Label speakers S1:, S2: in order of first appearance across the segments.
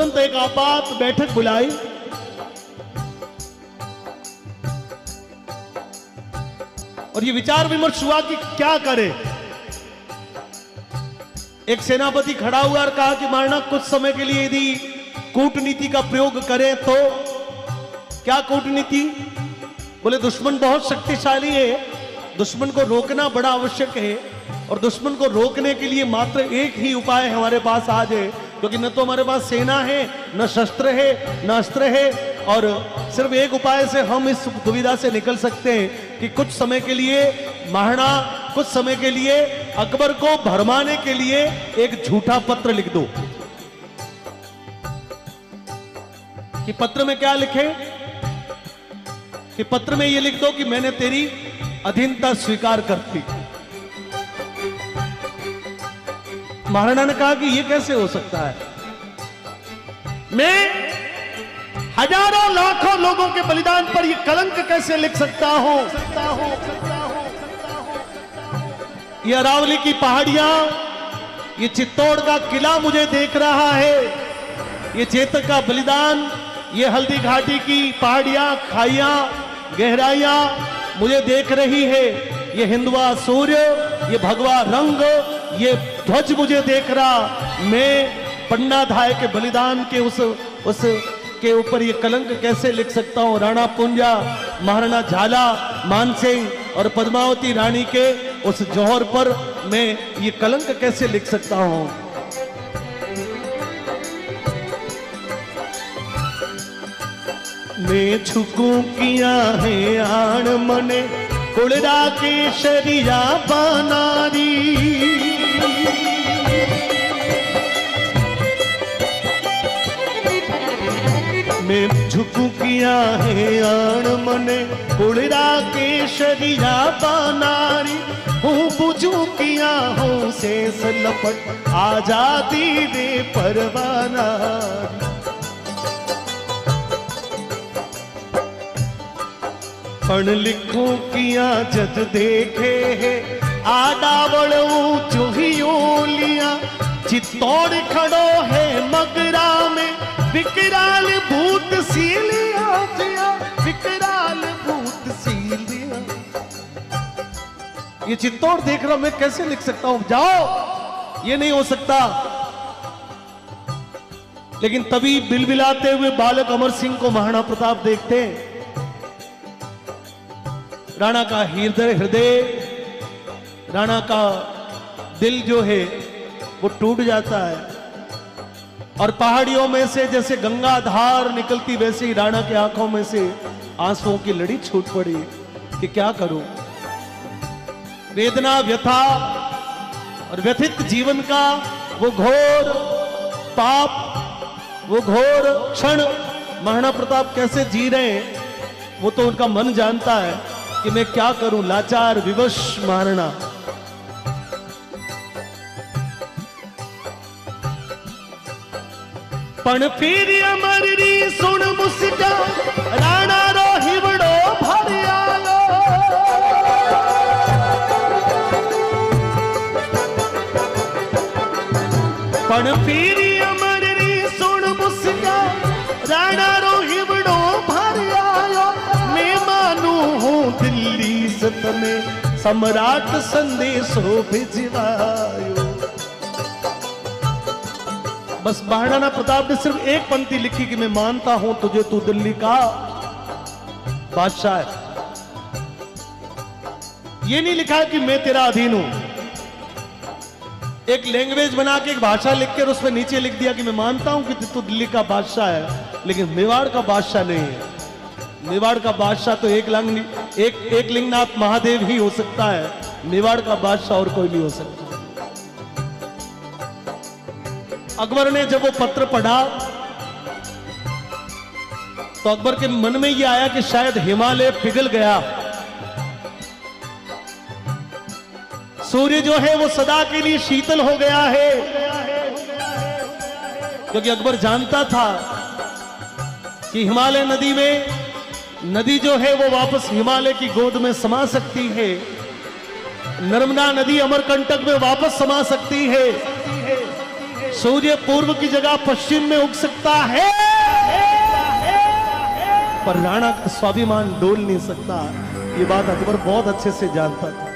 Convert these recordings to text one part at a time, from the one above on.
S1: तुरंत एक आपात बैठक बुलाई। और ये विचार विमर्श हुआ कि क्या करे। एक सेनापति खड़ा हुआ और कहा कि महाराणा कुछ समय के लिए यदि कूटनीति का प्रयोग करें तो। क्या कूटनीति? बोले दुश्मन बहुत शक्तिशाली है, दुश्मन को रोकना बड़ा आवश्यक है, और दुश्मन को रोकने के लिए मात्र एक ही उपाय हमारे पास आज है, क्योंकि न तो हमारे पास सेना है, न शस्त्र है, न अस्त्र है, और सिर्फ एक उपाय से हम इस दुविधा से निकल सकते हैं कि कुछ समय के लिए महाराणा, कुछ समय के लिए अकबर को भरमाने के लिए एक झूठा पत्र लिख दो। कि पत्र में क्या लिखे? कि पत्र में यह लिख दो कि मैंने तेरी अधीनता स्वीकार करती। महाराणा ने कहा कि यह कैसे हो सकता है? मैं हजारों लाखों लोगों के बलिदान पर यह कलंक कैसे लिख सकता हूं? ये अरावली की पहाड़ियां, ये चित्तौड़ का किला मुझे देख रहा है, ये चेतक का बलिदान, ये हल्दी घाटी की पहाड़ियां, खाइयां, गहराइयां मुझे देख रही है, ये हिंदवा सूर्य, ये भगवा रंग, ये ध्वज मुझे देख रहा। मैं पन्नाधाय के बलिदान के उस के ऊपर ये कलंक कैसे लिख सकता हूं? राणा पुंजा, महाराणा झाला, मानसिंह और पद्मावती रानी के उस जौहर पर मैं ये कलंक कैसे लिख सकता हूं? मैं छुकू किया है आण मने कुड़रा के शरिया बनारी। मैं झुकू किया है आण मने कुड़रा के शरिया बनारी। हूँ बुझू किया हूँ शेष लपट आजादी दे परवाना। पण लिखू किया जज देखे है आडावड़ चूहियोलिया। चित्तौड़ खड़ो है मगरा में विकराल भूत सीलिया। विकराल भूत सीलिया। ये चित्तौड़ देख रहा मैं कैसे लिख सकता हूं? जाओ, ये नहीं हो सकता। लेकिन तभी बिलबिलाते हुए बालक अमर सिंह को महाराणा प्रताप देखते हैं। राणा का हृदय, राणा का दिल जो है वो टूट जाता है, और पहाड़ियों में से जैसे गंगा धार निकलती वैसे ही राणा के आंखों में से आंसुओं की लड़ी छूट पड़ी कि क्या करूं। वेदना, व्यथा और व्यथित जीवन का वो घोर पाप, वो घोर क्षण महाराणा प्रताप कैसे जी रहे हैं वो तो उनका मन जानता है कि मैं क्या करूं। लाचार विवश महाराणा। पण फिर अमररी सुन मुस्का राणा रो हिवड़ो भर आलो। पण फिर अमररी सुन मुस्का राणा रो हिवड़ो भर आयो। मैं मानू हूं दिल्ली से तने सम्राट संदेशो भिजवायो। बस महाराणा प्रताप ने सिर्फ एक पंक्ति लिखी कि मैं मानता हूं तुझे, तू दिल्ली का बादशाह है। ये नहीं लिखा कि मैं तेरा अधीन हूं। एक लैंग्वेज बना के, एक भाषा लिखकर उसमें नीचे लिख दिया कि मैं मानता हूं कि तू दिल्ली का बादशाह है, लेकिन मेवाड़ का बादशाह नहीं है। मेवाड़ का बादशाह तो एक लिंगनाथ महादेव ही हो सकता है। मेवाड़ का बादशाह और कोई नहीं हो सकता। अकबर ने जब वो पत्र पढ़ा तो अकबर के मन में ये आया कि शायद हिमालय पिघल गया। सूर्य जो है वो सदा के लिए शीतल हो गया है, क्योंकि अकबर जानता था कि हिमालय नदी में, नदी जो है वो वापस हिमालय की गोद में समा सकती है। नर्मदा नदी अमरकंटक में वापस समा सकती है। सूर्य पूर्व की जगह पश्चिम में उग सकता है, पर राणा का स्वाभिमान डोल नहीं सकता। ये बात अकबर बहुत अच्छे से जानता था।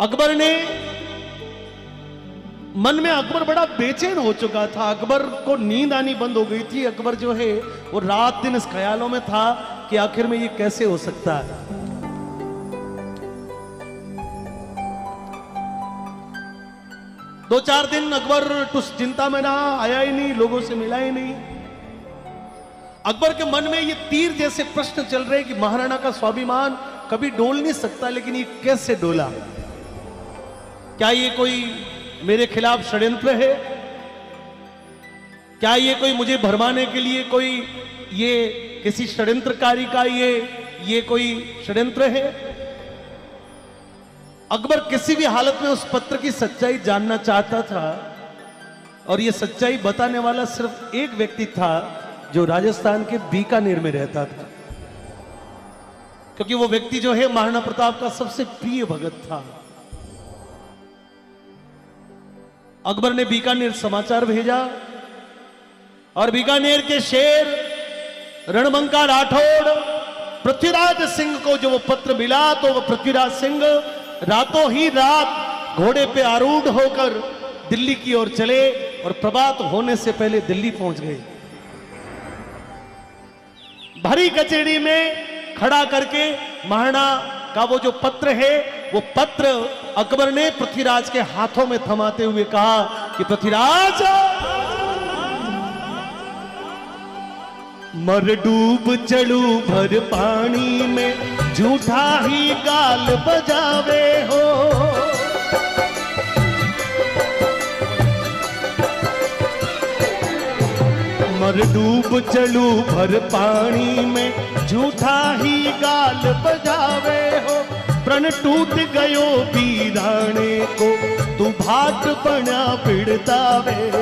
S1: अकबर ने मन में अकबर बड़ा बेचैन हो चुका था। अकबर को नींद आनी बंद हो गई थी। अकबर जो है वो रात दिन इस ख्यालों में था कि आखिर में ये कैसे हो सकता है। दो चार दिन अकबर उस चिंता में रहा, आया ही नहीं, लोगों से मिला ही नहीं। अकबर के मन में ये तीर जैसे प्रश्न चल रहे कि महाराणा का स्वाभिमान कभी डोल नहीं सकता, लेकिन ये कैसे डोला? क्या ये कोई मेरे खिलाफ षड्यंत्र है? क्या ये कोई मुझे भरमाने के लिए कोई ये किसी षड्यंत्रकारी का ये कोई षड्यंत्र है? अकबर किसी भी हालत में उस पत्र की सच्चाई जानना चाहता था, और ये सच्चाई बताने वाला सिर्फ एक व्यक्ति था जो राजस्थान के बीकानेर में रहता था, क्योंकि वो व्यक्ति जो है महाराणा प्रताप का सबसे प्रिय भगत था। अकबर ने बीकानेर समाचार भेजा, और बीकानेर के शेर रणबंका राठौड़ पृथ्वीराज सिंह को जो वो पत्र मिला, तो वो पृथ्वीराज सिंह रातों ही रात घोड़े पे आरूढ़ होकर दिल्ली की ओर चले, और प्रभात होने से पहले दिल्ली पहुंच गए। भरी कचेरी में खड़ा करके महाराणा का वो जो पत्र है, वो पत्र अकबर ने पृथ्वीराज के हाथों में थमाते हुए कहा कि पृथ्वीराज, मर डूब चलू भर पानी में, झूठा ही गाल बजावे हो। मर डूब चलू भर पानी में, झूठा ही गाल बजावे हो। प्रण टूट गयो वीराने को, तू भाट बना बिड़तावे हो।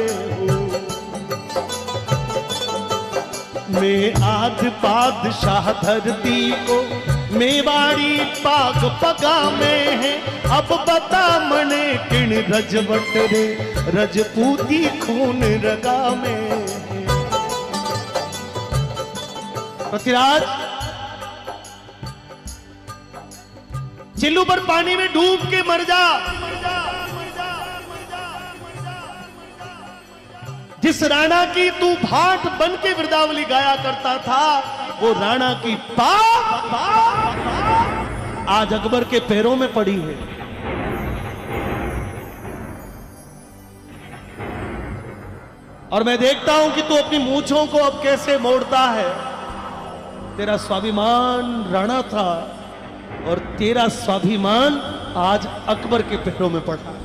S1: मैं आध बादशाह धरती को, मेवाड़ी पाग पगा में है। अब बता मने किण रजवट रे, रजपूती खून रगा में है। पृथ्वीराज, चिल्लू पर पानी में डूब के मर जा। जिस राणा की तू भाट बन के वृंदावली गाया करता था, वो राणा की पाप आज अकबर के पैरों में पड़ी है। और मैं देखता हूं कि तू अपनी मूंछों को अब कैसे मोड़ता है। तेरा स्वाभिमान राणा था, और तेरा स्वाभिमान आज अकबर के पैरों में पड़ा।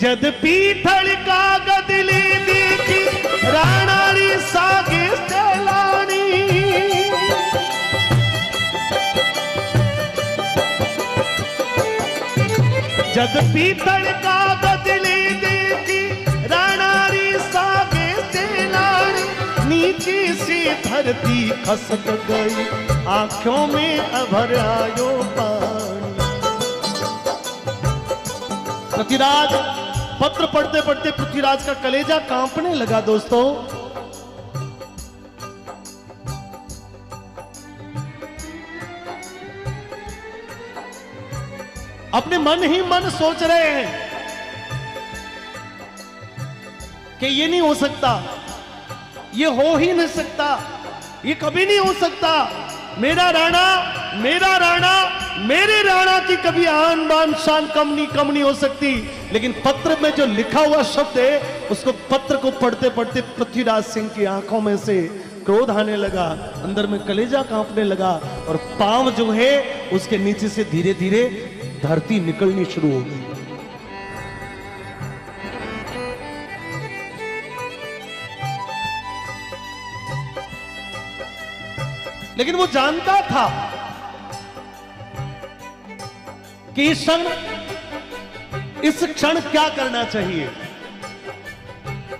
S1: जद पीथल का गदली देखी, राणारी सागे चलानी। जद पीतल का बदले देखी, राणारी सागे चलानी। नीचे से धरती खसक गई, आंखों में अभर आयो पानी। पृथ्वीराज, पत्र पढ़ते पढ़ते पृथ्वीराज का कलेजा कांपने लगा। दोस्तों, अपने मन ही मन सोच रहे हैं कि ये नहीं हो सकता, ये हो ही नहीं सकता, ये कभी नहीं हो सकता। मेरा राणा, मेरा राणा, मेरे राणा की कभी आन बान शान कम नहीं हो सकती। लेकिन पत्र में जो लिखा हुआ शब्द है, उसको पत्र को पढ़ते पढ़ते पृथ्वीराज सिंह की आंखों में से क्रोध आने लगा, अंदर में कलेजा कांपने लगा, और पांव जो है उसके नीचे से धीरे धीरे धरती निकलनी शुरू हो गई। लेकिन वो जानता था कि इस क्षण इस क्षण क्या करना चाहिए?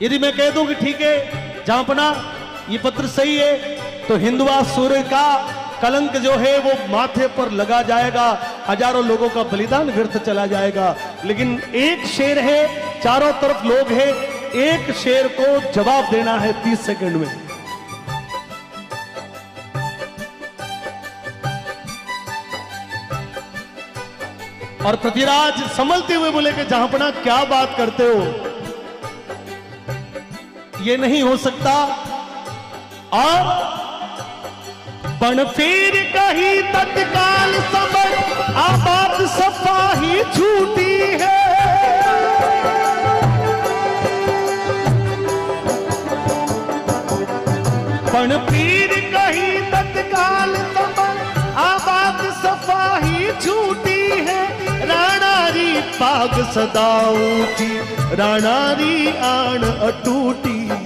S1: यदि मैं कह दूं कि ठीक है जांपना ये पत्र सही है, तो हिंदुआ सूर्य का कलंक जो है वो माथे पर लगा जाएगा, हजारों लोगों का बलिदान व्यर्थ चला जाएगा। लेकिन एक शेर है, चारों तरफ लोग हैं, एक शेर को जवाब देना है 30 सेकंड में। और पृथ्वीराज संभलते हुए बोले कि जहांपना क्या बात करते हो, ये नहीं हो सकता। और पण फेर कही तत्काल समझ आ बात सफा ही झूठी है। पण फेर कही तत्काल समझ आ बात सफा ही झूठी है। राणारी पाग सदा ऊंची, राणारी आण अटूटी है।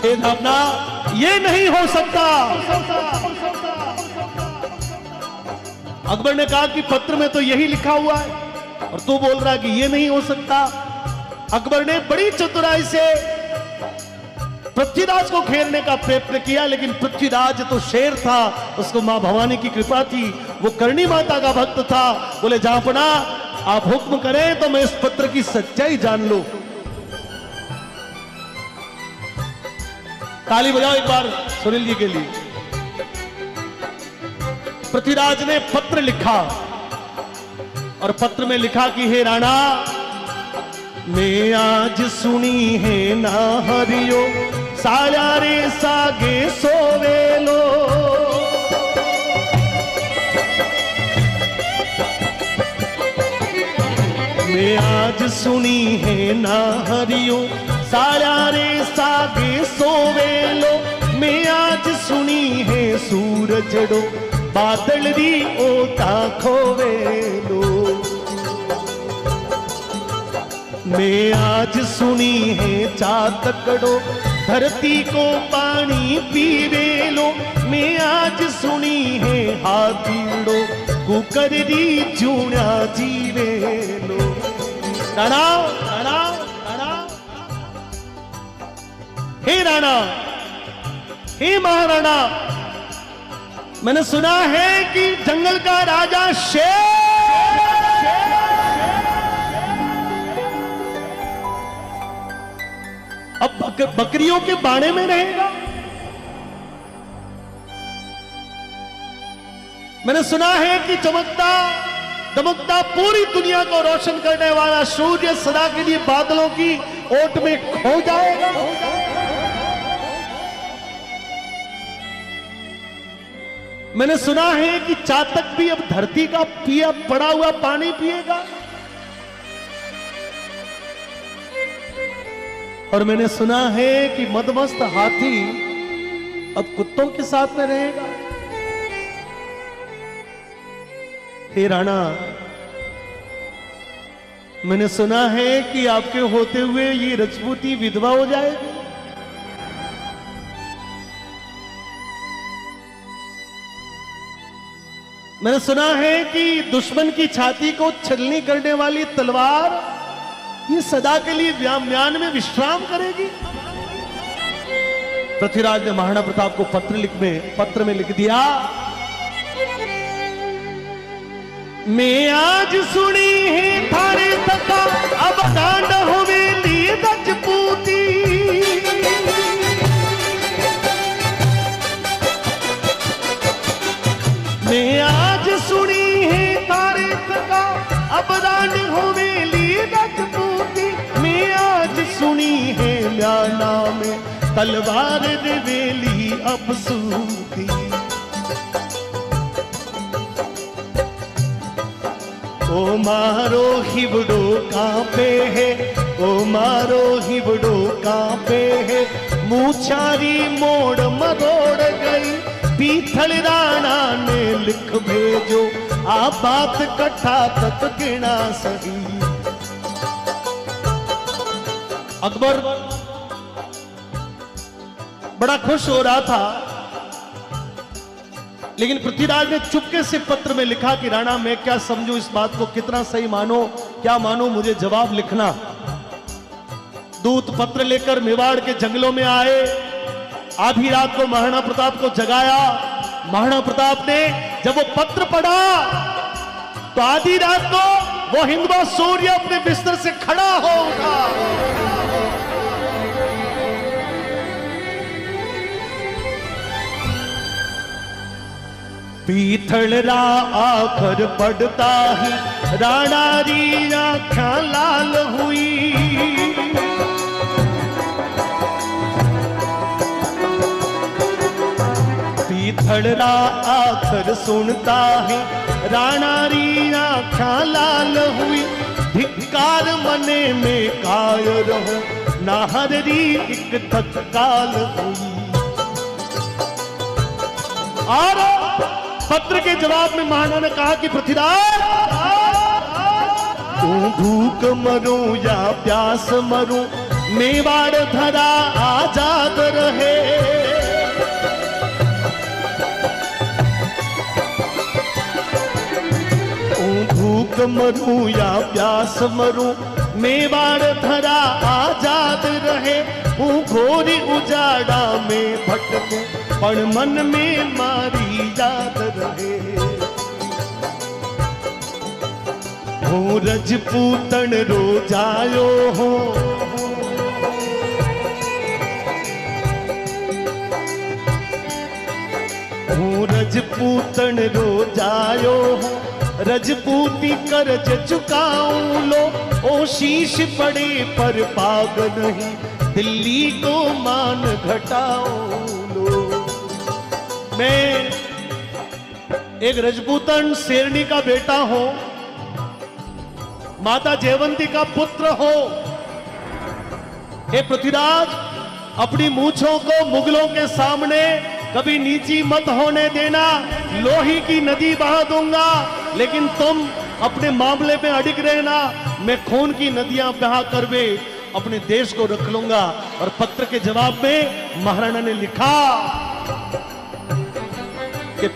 S1: हे धापना, ये नहीं हो सकता। अकबर ने कहा कि पत्र में तो यही लिखा हुआ है और तू बोल रहा है कि ये नहीं हो सकता। अकबर ने बड़ी चतुराई से पृथ्वीराज को घेरने का प्रयत्न किया, लेकिन पृथ्वीराज तो शेर था, उसको मां भवानी की कृपा थी, वो करणी माता का भक्त था। बोले जांपना आप हुक्म करें तो मैं इस पत्र की सच्चाई जान लूं। ताली बजाओ एक बार सुनील जी के लिए। पृथ्वीराज ने पत्र लिखा और पत्र में लिखा कि हे राणा, मैं आज सुनी है ना हरियो, साया रे सागे सोवेलो। मैं आज सुनी है ना हरियो, साया रे सागे सोवेलो। मैं आज सुनी है सूरजड़ो, बादल री ओता खोवेलो। मैं आज सुनी है चातकड़ो, धरती को पानी पीवेलो। मैं आज सुनी है हाथीड़ो, कुकर री जूना जीवेलो। राणा राणा राणा, हे राणा, हे महाराणा, मैंने सुना है कि जंगल का राजा शेर अब बकरियों के बाड़े में रहेगा। मैंने सुना है कि चमकता दमकता पूरी दुनिया को रोशन करने वाला सूर्य सदा के लिए बादलों की ओट में खो जाएगा। मैंने सुना है कि चातक भी अब धरती का पिया पड़ा हुआ पानी पिएगा। और मैंने सुना है कि मदमस्त हाथी अब कुत्तों के साथ में रहेगा। हे राणा, मैंने सुना है कि आपके होते हुए ये रजपूती विधवा हो जाएगी। मैंने सुना है कि दुश्मन की छाती को छलनी करने वाली तलवार ये सदा के लिए म्यान में विश्राम करेगी। पृथ्वीराज ने महाराणा प्रताप को पत्र में लिख दिया, मैं आज सुनी है थारे तका, अब डांड हवेली रजपूती। मैं आज सुनी है थारे तका, अब डांड हवेली रजपूती। मैं आज सुनी है म्याना में तलवार देवेली अब सूती। ओ मारो हिवड़ो कांपे है, ओ मारो हिवड़ो कांपे है। मूछारी मोड़ मरोड़ गई, पीथल राणा ने लिख भेजो, आ बात कथा तक गिना सही। अकबर बड़ा खुश हो रहा था लेकिन पृथ्वीराज ने चुपके से पत्र में लिखा कि राणा मैं क्या समझूं इस बात को, कितना सही मानो क्या मानो, मुझे जवाब लिखना। दूत पत्र लेकर मेवाड़ के जंगलों में आए। आधी रात को महाराणा प्रताप को जगाया। महाराणा प्रताप ने जब वो पत्र पढ़ा तो आधी रात को वो हिंदवा सूर्य अपने बिस्तर से खड़ा हो उठा। पीथलरा आखर पड़ता ही राणा री आँखां लाल हुई। पीथलरा आखर सुनता ही राणा री आँखां लाल हुई। धिक्कार मने में कायर हो नाहर री एक तत्काल हुई। और पत्र के जवाब में महाराणा ने कहा कि पृथ्वीराज तू भूख मरो या प्यास मरो मेवाड़ धरा आजाद रहे। भूख मरू या प्यास मरू मेवाड़ धरा आजाद रहे। घोरी उजाड़ा में भटकूं पण मन में मारी याद रहे। हो रजपूतन रोजायो हो रजपूतन रोजायो हो। रजपूती कर्ज चुकाऊं लो ओ शीश पड़े पर पाग नहीं दिल्ली को मान घटाओ लो। मैं एक रजपूतन शेरनी का बेटा हो, माता जयवंती का पुत्र हो। हे पृथ्वीराज अपनी मूंछों को मुगलों के सामने कभी नीची मत होने देना। लोही की नदी बहा दूंगा लेकिन तुम अपने मामले में अड़िग रहना। मैं खून की नदियां बहा कर वे अपने देश को रख लूंगा। और पत्र के जवाब में महाराणा ने लिखा कि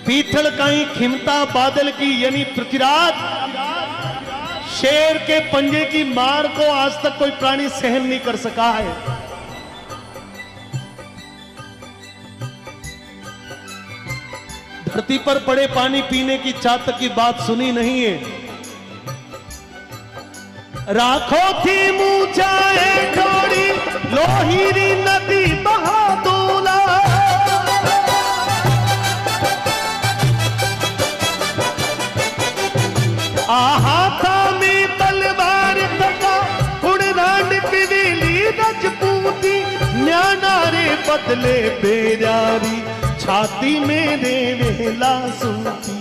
S1: पीथल काई खिमता बादल की, यानी पृथ्वीराज शेर के पंजे की मार को आज तक कोई प्राणी सहन नहीं कर सका है। धरती पर पड़े पानी पीने की चाहत की बात सुनी नहीं है। राखो थी मूंछाए डोरी लोहीरी नदी बहा दूला। आहा था में तलवार तका उड़रान पिवीली रजपूती। न्याना रे बदले बेरारी छाती में रेवेला सूती।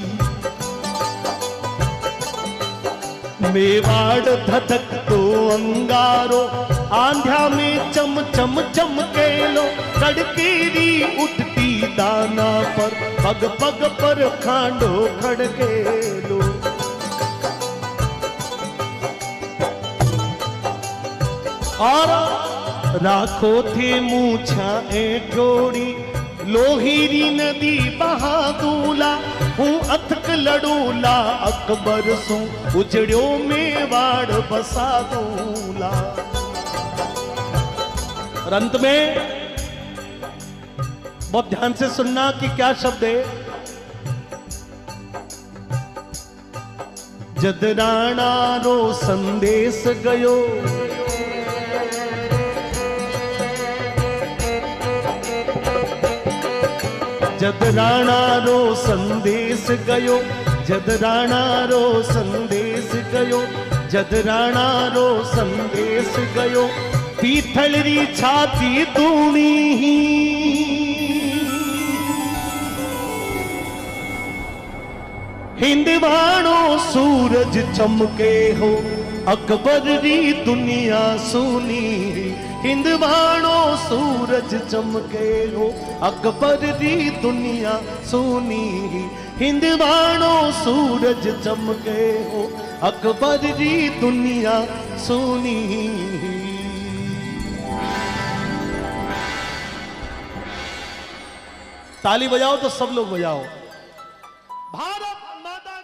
S1: मेवाड़ धधक तो अंगारो आंध्या में चम चम चमके लो। कड़केरी उठती दाना पर पग पग पर खांडो खड़के लो। और राखो थे मूंछाए जोड़ी लोहीरी नदी बहा दूला। हूँ अथक लड़ूला अकबर सू उजड़ो मेवाड़ बसा दूला। और अंत में बहुत ध्यान से सुनना कि क्या शब्द है। जद राणा रो संदेश गयो जद राणा रो संदेश गयो। जद राणा रो संदेश गयो। जद राणा रो संदेश गयो। पीथलरी छाती तूणी ही हिंदवाणो सूरज चमके हो अकबर री दुनिया सुनी। हिंदवाणो सूरज चमके हो अकबर री दुनिया सुनी। हिंदवाणो सूरज चमके हो अकबर री दुनिया सुनी। ताली बजाओ तो सब लोग बजाओ। भारत माता